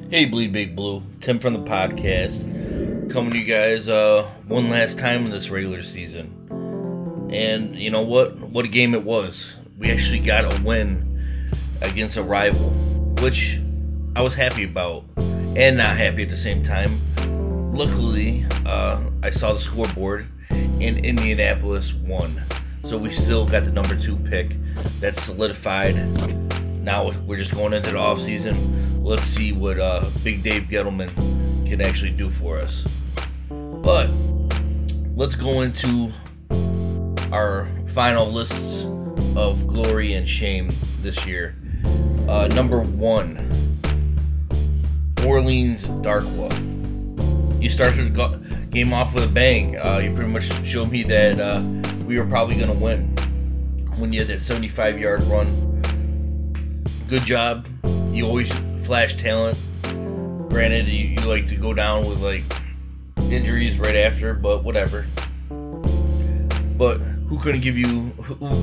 Hey, Bleedbigblue, Tim from the podcast, coming to you guys one last time in this regular season. And you know what? What a game it was. We actually got a win against a rival, which I was happy about and not happy at the same time. Luckily, I saw the scoreboard and Indianapolis won. So we still got the number 2 pick. That's solidified. Now we're just going into the offseason. Let's see what Big Dave Gettleman can actually do for us. But let's go into our final lists of glory and shame this year. Number 1, Orleans Darkwa. You started the game off with a bang. You pretty much showed me that we were probably going to win when you had that 75-yard run. Good job. You always flash talent. Granted, you like to go down with like injuries right after, but whatever. But who couldn't give you?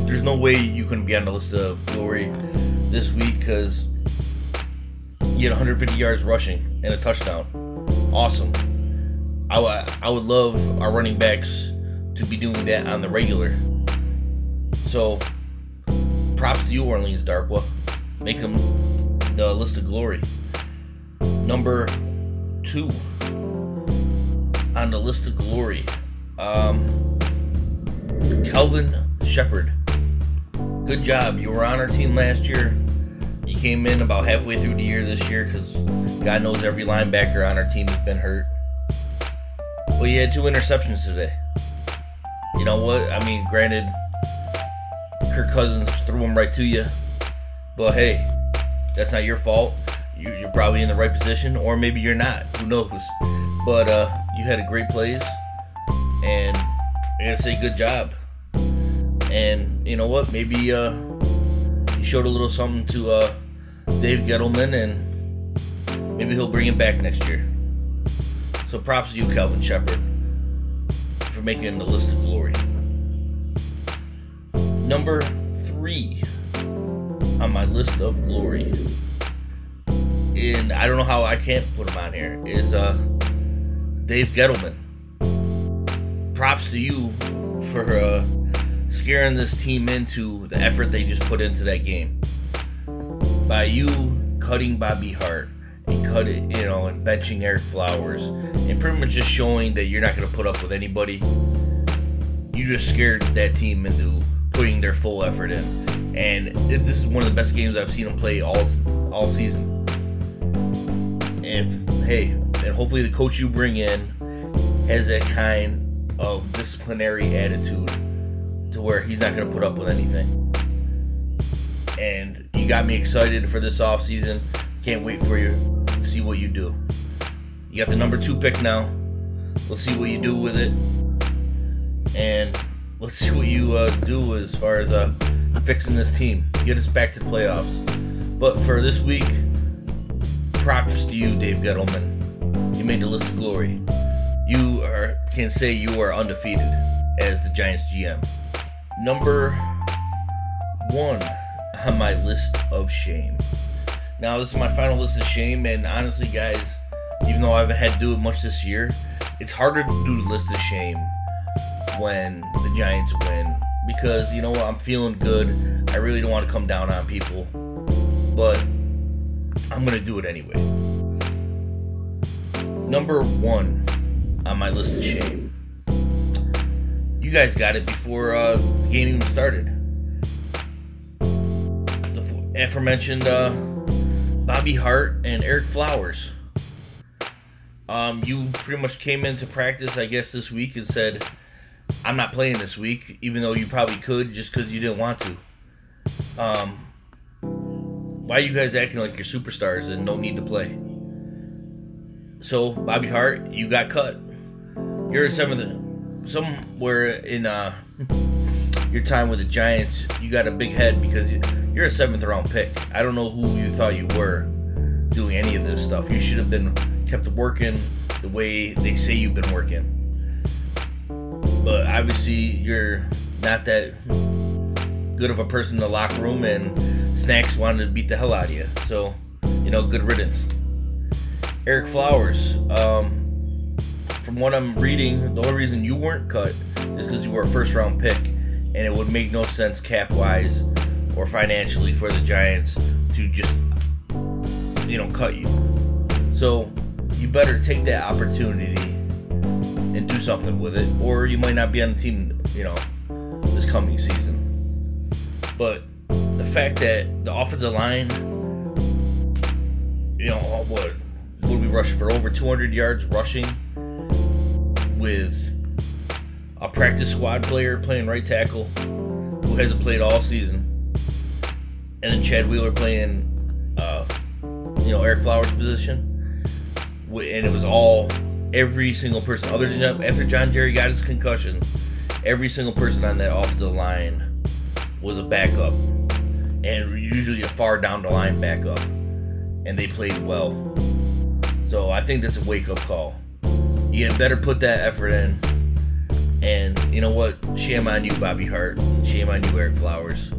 There's no way you couldn't be on the list of glory this week because you had 150 yards rushing and a touchdown. Awesome. I would love our running backs to be doing that on the regular. So props to you, Orleans Darkwa. Make them the list of glory. Number 2 on the list of glory, Kelvin Shepard. Good job. You were on our team last year. You came in about halfway through the year this year because God knows every linebacker on our team has been hurt. But you had 2 interceptions today. You know what? I mean, granted, Kirk Cousins threw them right to you. But hey, that's not your fault. You're probably in the right position, or maybe you're not. Who knows? But you had a great plays, and I gotta say, good job. And you know what? Maybe you showed a little something to Dave Gettleman, and maybe he'll bring him back next year. So props to you, Kelvin Shepard, for making it in the list of glory. Number 3 on my list of glory, and I don't know how I can't put him on here, is Dave Gettleman. Props to you for scaring this team into the effort they just put into that game by you cutting Bobby Hart and and benching Eric Flowers and pretty much just showing that you're not going to put up with anybody. You just scared that team into putting their full effort in. And this is one of the best games I've seen him play all season. And hopefully the coach you bring in has that kind of disciplinary attitude to where he's not going to put up with anything. And you got me excited for this offseason. Can't wait for you to see what you do. You got the number 2 pick now. Let's see what you do with it. And let's see what you do as far as fixing this team, get us back to the playoffs. But for this week, props to you, Dave Gettleman. You made the list of glory. You can say you are undefeated as the Giants GM. Number 1 on my list of shame. Now, this is my final list of shame, and honestly, guys, even though I haven't had to do it much this year, it's harder to do the list of shame when the Giants win. Because, you know what, I'm feeling good. I really don't want to come down on people. But I'm going to do it anyway. Number 1 on my list of shame. You guys got it before the game even started. The aforementioned Bobby Hart and Eric Flowers. You pretty much came into practice, I guess, this week and said, I'm not playing this week, even though you probably could just because you didn't want to. Why are you guys acting like you're superstars and don't need to play? So, Bobby Hart, you got cut. You're somewhere in your time with the Giants, you got a big head because you're a 7th round pick. I don't know who you thought you were doing any of this stuff. You should have been kept working the way they say you've been working. But obviously, you're not that good of a person in the locker room, and Snacks wanted to beat the hell out of you. So, good riddance. Eric Flowers. From what I'm reading, the only reason you weren't cut is because you were a first-round pick, and it would make no sense cap-wise or financially for the Giants to just, cut you. So you better take that opportunity and do something with it, or you might not be on the team, this coming season. But the fact that the offensive line, what we rushed for over 200 yards rushing with a practice squad player playing right tackle who hasn't played all season, and then Chad Wheeler playing, Eric Flowers' position, and it was all every single person other than after John Jerry got his concussion, every single person on that offensive line was a backup, and usually a far down the line backup, and they played well. So I think that's a wake-up call. You better put that effort in. And you know what? Shame on you, Bobby Hart. Shame on you, Eric Flowers.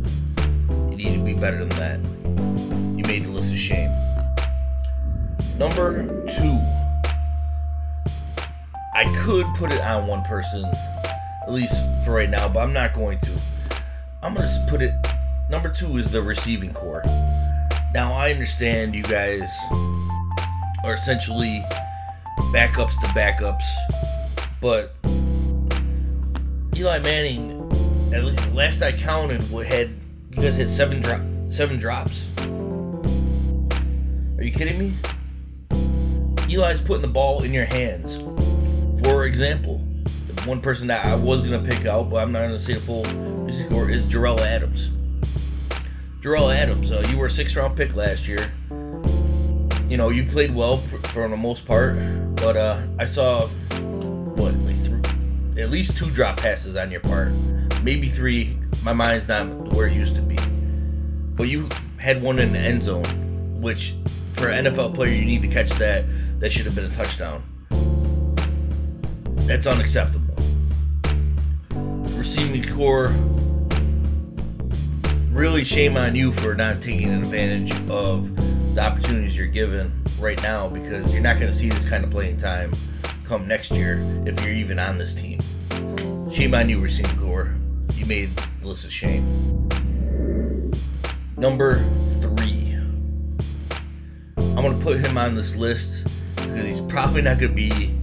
You need to be better than that. You made the list of shame. Number 2. I could put it on one person, at least for right now, but I'm not going to. I'm going to put it... Number 2 is the receiving core. Now, I understand you guys are essentially backups to backups, but Eli Manning, at least last I counted, you guys had 7 drops. Are you kidding me? Eli's putting the ball in your hands. For example, the one person that I was going to pick out, but I'm not going to say the full score, is Jarrell Adams. Jarrell Adams, you were a 6th-round pick last year. You played well for the most part, but I saw, at least 2 drop passes on your part. Maybe 3. My mind's not where it used to be. But you had one in the end zone, which for an NFL player, you need to catch that. That should have been a touchdown. That's unacceptable. Receiving core, really shame on you for not taking advantage of the opportunities you're given right now, because you're not going to see this kind of playing time come next year if you're even on this team. Shame on you, receiving core. You made the list of shame. Number 3. I'm going to put him on this list because he's probably not going to be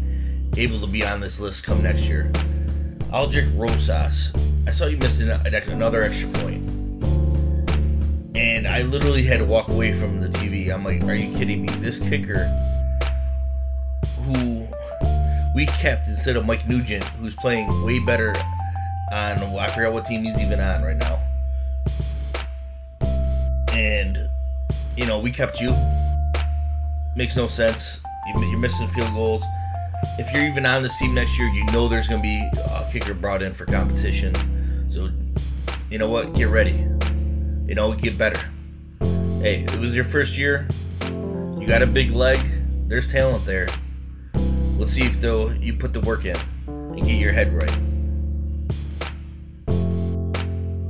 able to be on this list come next year. Aldrick Rosas. I saw you missing another extra point. And I literally had to walk away from the TV. I'm like, are you kidding me? This kicker who we kept instead of Mike Nugent, who's playing way better on, I forgot what team he's even on right now. And, we kept you. Makes no sense. You're missing field goals. If you're even on this team next year, there's going to be a kicker brought in for competition. So, you know what? Get ready. Get better. Hey, it was your first year. You got a big leg. There's talent there. Let's see if, you put the work in and get your head right.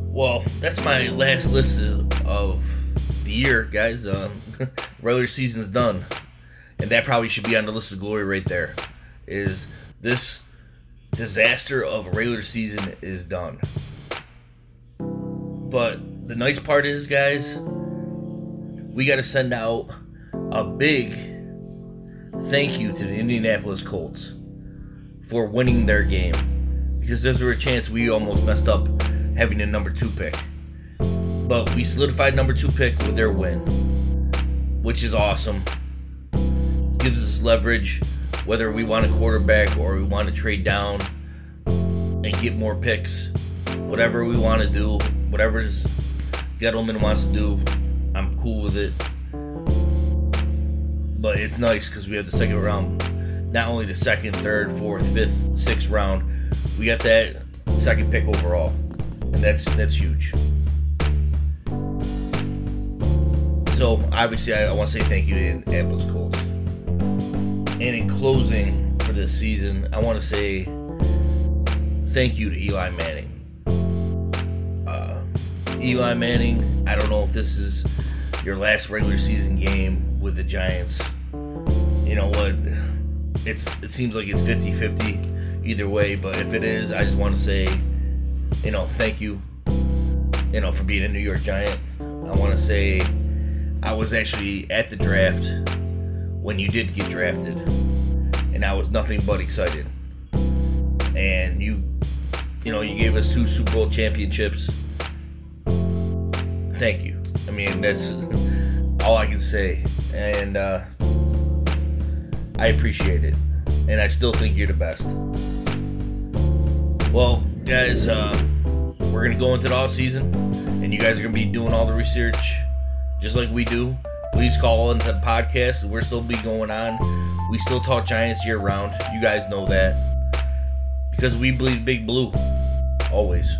Well, that's my last list of the year, guys. Regular season's done. And that probably should be on the list of glory right there. Is this disaster of a regular season is done. But the nice part is, guys, we got to send out a big thank you to the Indianapolis Colts for winning their game, because there's a chance we almost messed up having a number 2 pick. But we solidified number 2 pick with their win, which is awesome. Gives us leverage whether we want a quarterback or we want to trade down and get more picks. Whatever we want to do, whatever Gettleman wants to do, I'm cool with it. But it's nice because we have the second round, not only the 2nd, 3rd, 4th, 5th, 6th round. We got that 2nd pick overall, and that's huge. So obviously, I want to say thank you to the Indianapolis Colts. And in closing for this season, I want to say thank you to Eli Manning. Eli Manning, I don't know if this is your last regular season game with the Giants. you know what, it seems like it's 50-50 either way, but if it is, I just want to say, you know, thank you, you know, for being a New York Giant. I want to say I was actually at the draft when you did get drafted, and I was nothing but excited. And you know, you gave us 2 Super Bowl championships. Thank you. I mean, that's all I can say, and I appreciate it, and I still think you're the best. Well, guys, we're gonna go into the off season, and you guys are gonna be doing all the research just like we do. Please call into the podcast. We're still be going on. We still talk Giants year round. You guys know that, because we bleed big blue always.